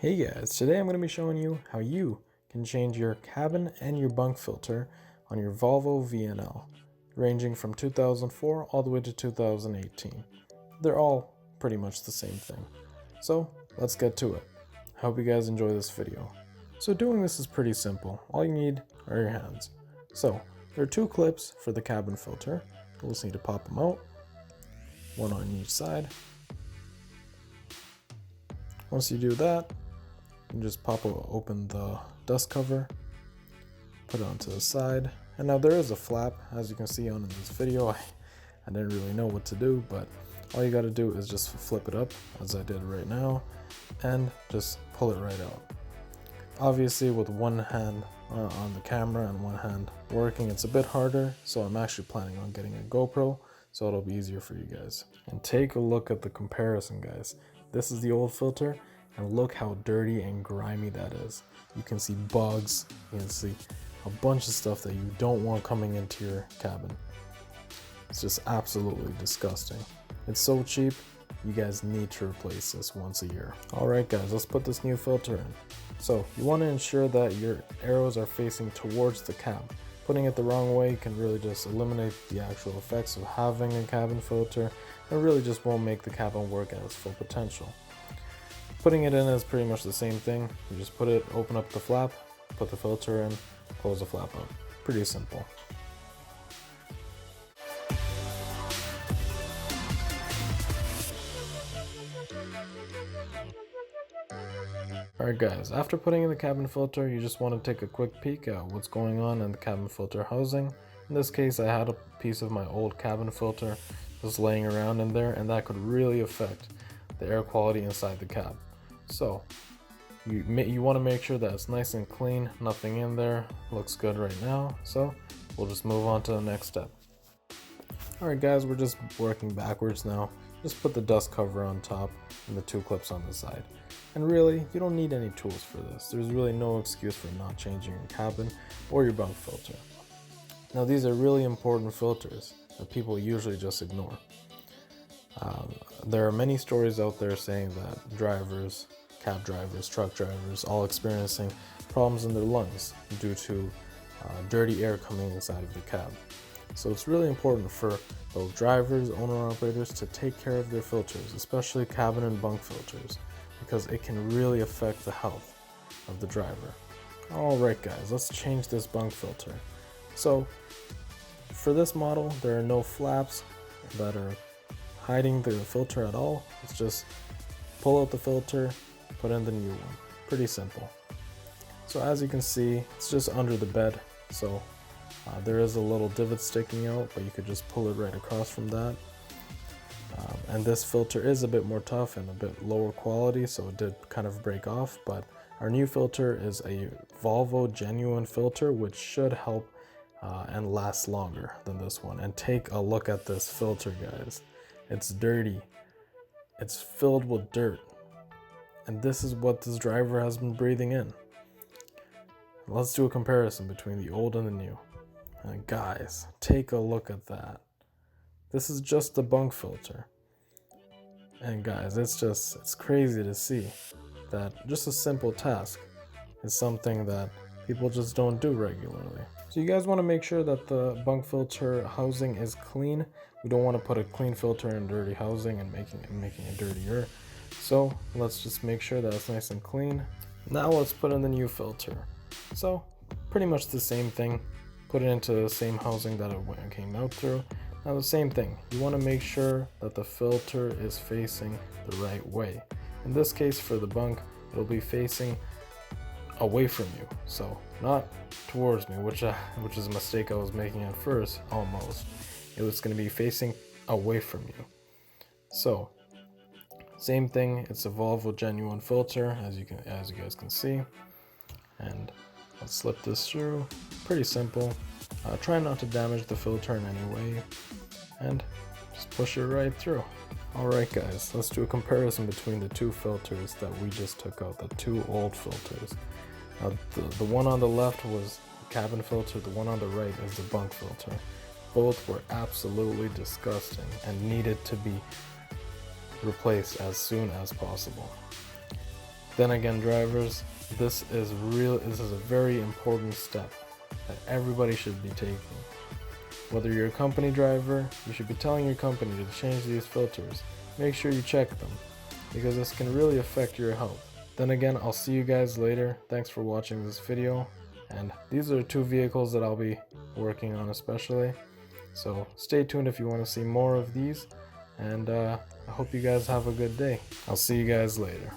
Hey guys, today I'm going to be showing you how you can change your cabin and your bunk filter on your Volvo VNL, ranging from 2004 all the way to 2018. They're all pretty much the same thing. So let's get to it. I hope you guys enjoy this video. So doing this is pretty simple. All you need are your hands. So there are two clips for the cabin filter. You'll just need to pop them out, one on each side. Once you do that, you just open the dust cover, put it onto the side, and now there is a flap, as you can see on in this video. I didn't really know what to do, but all you got to do is just flip it up, as I did right now, and just pull it right out. Obviously, with one hand on the camera and one hand working, it's a bit harder, so I'm actually planning on getting a GoPro, so it'll be easier for you guys. And take a look at the comparison, guys. This is the old filter, and look how dirty and grimy that is. You can see bugs, you can see a bunch of stuff that you don't want coming into your cabin. It's just absolutely disgusting. It's so cheap, you guys need to replace this once a year. Alright guys, let's put this new filter in. So you want to ensure that your arrows are facing towards the cab. Putting it the wrong way can really just eliminate the actual effects of having a cabin filter, and really just won't make the cabin work at its full potential. Putting it in is pretty much the same thing. You just open up the flap, put the filter in, close the flap up. Pretty simple. Alright guys, after putting in the cabin filter, you just want to take a quick peek at what's going on in the cabin filter housing. In this case, I had a piece of my old cabin filter just laying around in there, and that could really affect the air quality inside the cab. So you want to make sure that it's nice and clean, nothing in there. Looks good right now, so we'll just move on to the next step. Alright guys, we're just working backwards now. Just put the dust cover on top and the two clips on the side. And really, you don't need any tools for this. There's really no excuse for not changing your cabin or your bunk filter. Now these are really important filters that people usually just ignore. There are many stories out there saying that drivers, cab drivers, truck drivers, all experiencing problems in their lungs due to dirty air coming inside of the cab. So it's really important for both drivers, owner-operators to take care of their filters, especially cabin and bunk filters, because it can really affect the health of the driver. Alright guys, let's change this bunk filter. So for this model, there are no flaps that are hiding the filter at all. It's just pull out the filter, put in the new one. Pretty simple. So as you can see, it's just under the bed, so there is a little divot sticking out, but you could just pull it right across from that. And this filter is a bit more tough and a bit lower quality, so it did kind of break off, but our new filter is a Volvo genuine filter, which should help and last longer than this one. And take a look at this filter, guys. It's dirty, it's filled with dirt, and this is what this driver has been breathing in. Let's do a comparison between the old and the new. And guys, take a look at that. This is just the bunk filter. And guys, it's crazy to see that just a simple task is something that people just don't do regularly. So you guys want to make sure that the bunk filter housing is clean. We don't want to put a clean filter in dirty housing and making it dirtier. So let's just make sure that it's nice and clean. Now let's put in the new filter. So pretty much the same thing. Put it into the same housing that it came out through. Now the same thing, you want to make sure that the filter is facing the right way. In this case for the bunk, it'll be facing away from you, so not towards me, which is a mistake I was making at first. Almost, it was going to be facing away from you. So same thing, it's a Volvo genuine filter, as you guys can see. And let's slip this through. Pretty simple. Try not to damage the filter in any way, and just push it right through. Alright guys, let's do a comparison between the two filters that we just took out, the two old filters. Now the one on the left was the cabin filter, the one on the right is the bunk filter. Both were absolutely disgusting and needed to be replaced as soon as possible. Then again, drivers, this is a very important step that everybody should be taking. Whether you're a company driver, you should be telling your company to change these filters. Make sure you check them, because this can really affect your health. Then again, I'll see you guys later. Thanks for watching this video, and these are 2 vehicles that I'll be working on especially. So stay tuned if you want to see more of these, and I hope you guys have a good day. I'll see you guys later.